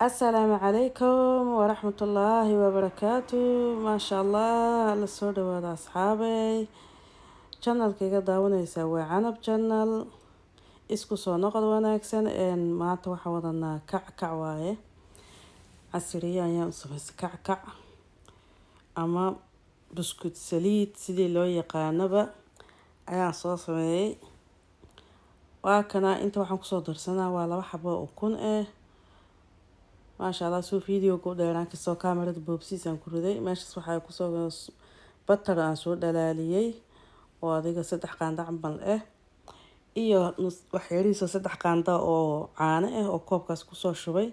السلام عليكم ورحمة الله وبركاته. ما شاء الله لسه دوادا أصحابي channel كيغا داونيسا waa canab channel isku soo noqod wanaagsan maanta waxaa wadanaa kackac waaye casriya ayaan u samaysay kackac ama buskut saliid sidii loo yaqaanaba ayaan soo sameeyay. waa kana inta waxaan kusoo darsanaa waa 2 xabo ukun ما شاء الله سو فيديو كو دheeraan kasoo kaamirada boobsiisaan ku riday meeshas waxaa kusoo batar aan soo dhalaaliyay oo adiga 3 qaando camal iyo wax yariiso 3 qaando oo caano oo koobkaas kusoo shubay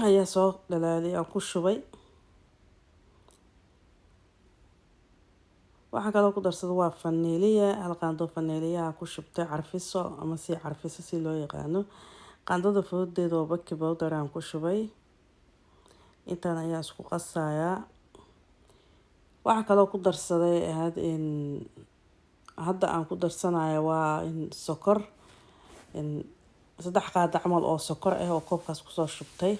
ayaa soo dhalaaliyay aan ku shubay. waxa kale oo ku darsado waa vanilya hal qaando vanilya ku shubtay carfiso ama si carfiso si loo yaqaano qaandada foodeeda oo baking powder aan ku shubay intaan ayaa isku qasaya. waxa kale oo ku darsaday hadda aan ku darsanayo waa sokor 3 qaando camal oo sokor oo koobkaas kusoo shubtay.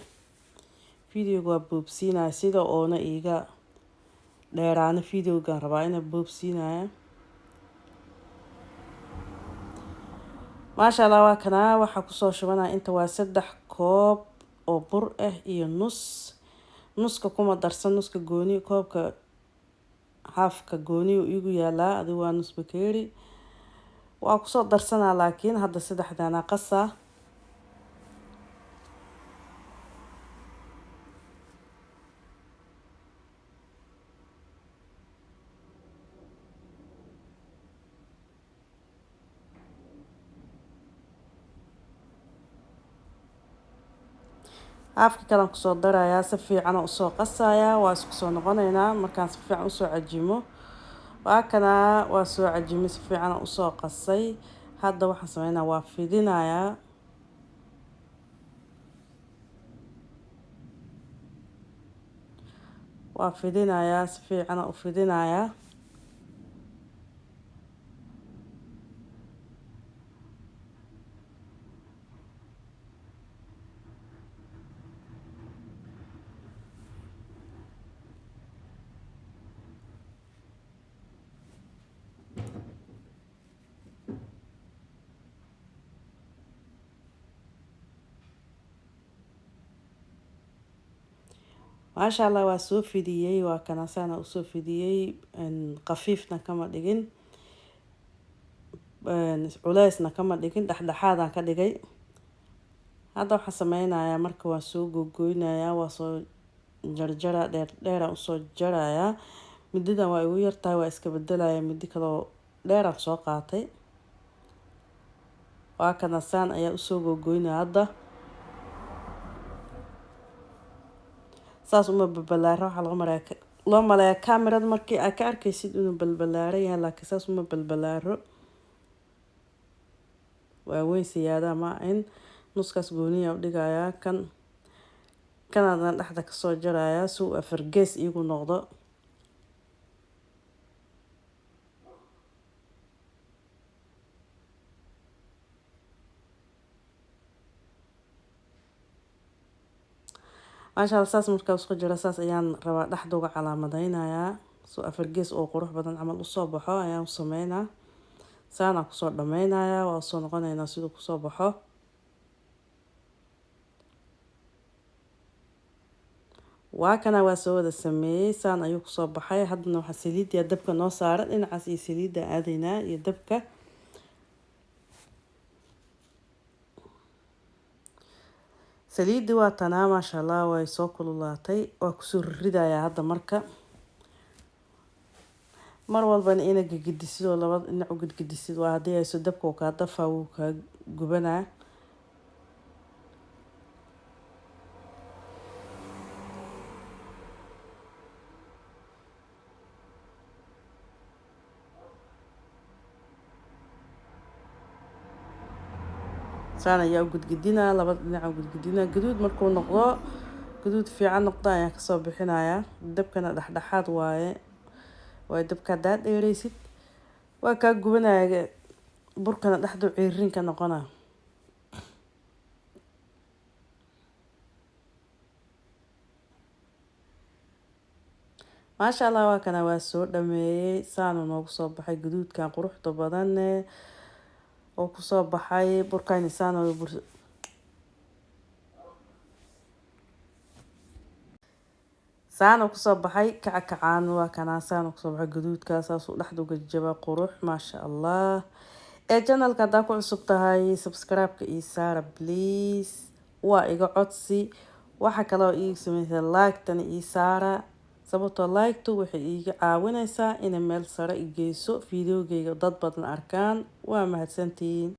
fiidiyowga waa boobsiinaya sida oona iiga dheeraana fiidiyowga rabaa inaan boobsiinaya. ما شاء الله وكنا waxa ku soo shubanaa inta waa 3 koob oo bur iyo nuska kuma darsan nuska gooni koobka halfka gooni igu yaala adiga waa nus bakeeri waa ku soo darsanaa laakiin hadda 3 dana qasa afka kale ku soo daraya si fiican u soo qasaya waa isku soo noqonaynaa markaan si fiican u soo cajimo. waa kana waa soo cajimay si fiican u soo qasay hadda waxaan sameynaa waa fidinaya si fiican u fidinaya. ما شاء الله واسو فيديي وكنا سنة وسو فيديي قفيفنا كما دقين علايسنا كما دقين دحدحادا كدقي هذا waxa sameynaya marka waa soo gogoynaya waa soo jarjara dheer u soo jaraya midida waa ugu yartahay waa iska bedelaya midi kale dheer aan soo qaatay. waa kana saan ayaa u soo gogoynaya hadda saas uma balbalaaro waxa loo maleeyaa kaamirada markii aad ka arkaysid inuu balbalaaro yahay laakiin saas uma balbalaaro waa weyn siyaada ma in nuskaas gooniya u dhigaya kanaadan dhaxda ka soo jaraya suu afargees igu noqdo. ما شاء الله saas markaa isku jira saas ayaan rabaa dhaxda uga calaamadeynaya soo afargees oo qurux badan camal u soo baxo ayaan sameynaa saana ku soo dhameynaya waa soo noqonaynaa sidoo ku soo baxo. waa kana waa soo wada sameeyay saan ayuu ku soo baxay hadna waxa saliidda dabka noo saaran dhinacaas iyo saliidda aadayna iyo dabka saliidda waa tanaa ما شاء الله way soo kululaatay waa ku soo ridaya hadda marka mar walbana ina gagadisid oo laba dhinac u gagadisid waa hadii ay soo dabka ka dafaa uu ka gubanaa. saan ayaa u gudgudinaa laba dhinac u gudgudinaa gaduud markuu noqdo gaduud fiican noqdo ayaan ka soo bixinayaa dabkana dhaxdhaxaad waaye way dabka daad dheeraysid waa ka gubanaya burkana dhaxdu ciirin ka noqona. maasha allah waa kana waa soo dhameeyey saanu noogu soo baxay gaduudkan quruxda badan oo kusoo baxay burkayni saanu kusoo baxay kacakacaan waa kana saanu kusoo baxay gaduudkaas saasuu dhexda uga jaba qurux maasha allah channelka haddaa ku cusub tahay subscribe-ka ii saara please waa iga codsi waxa kale oo ii sameysay like-tana ii saara sababtoo like-tu waxay iiga caawinaysaa inay meel sare i geyso fiidiyoogayga dad badan arkaan waa mahadsantihiin